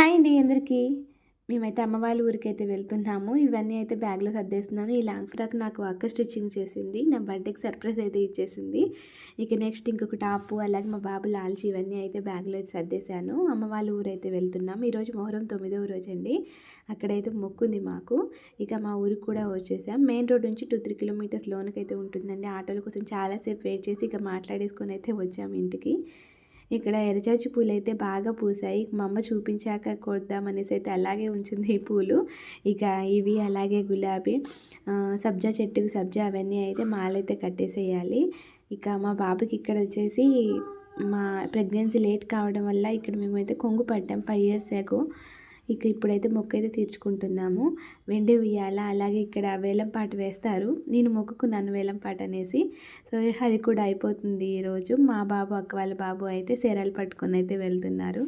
Hi అండి అందరికీ. మేమైతే అమ్మ వాళ్ళ ఊరికైతే వెళ్తున్నాము. ఇవన్నీ అయితే బ్యాగ్‌లో సర్దేస్తున్నాను. ఈ లాంగ్ ఫ్రాక్ నాకు అక్క స్టిచ్చింగ్ చేసింది. నా బర్త్‌డేకి సర్ప్రైజ్ అయితే ఇచ్చేసింది. ఇక నెక్స్ట్ ఇంకొక టాపు, అలాగే మా బాబు లాల్చీ ఇవన్నీ అయితే బ్యాగ్‌లో అయితే సర్దేశాను. అమ్మ వాళ్ళ ఊరైతే వెళ్తున్నాం. ఈరోజు మొహరం 9వ రోజండి. అక్కడైతే మొక్కుంది మాకు. ఇక మా ఊరికి కూడా వచ్చేసాం. మెయిన్ రోడ్ నుంచి 2, 3 కిలోమీటర్స్ లోనకైతే ఉంటుందండి. ఆటోల కోసం చాలా సేపు వెయిట్ చేసి ఇక మాట్లాడేసుకొని అయితే వచ్చాము ఇంటికి. ఇక్కడ ఎర్రజాజి పూలైతే బాగా పూసాయి. మా అమ్మ చూపించాక కొడదామనేసి అయితే అలాగే ఉంచింది ఈ పూలు. ఇక ఇవి అలాగే గులాబీ, సబ్జా చెట్టుకి సబ్జా అవన్నీ అయితే మాలైతే కట్టేసేయాలి. ఇక మా బాబుకి ఇక్కడ వచ్చేసి మా ప్రెగ్నెన్సీ లేట్ కావడం వల్ల ఇక్కడ మేమైతే కొంగు పట్టాం 5 ఇయర్స్ ఎగో. ఇక ఇప్పుడైతే మొక్కైతే తీర్చుకుంటున్నాము. వెండి ఉయ్యాల, అలాగే ఇక్కడ వేలం పాట వేస్తారు. నేను మొక్కుకున్నాను వేలం పాట అనేసి. సో అది కూడా అయిపోతుంది ఈరోజు. మా బాబు, అక్క వాళ్ళ బాబు అయితే చీరలు పట్టుకొని అయితే వెళ్తున్నారు.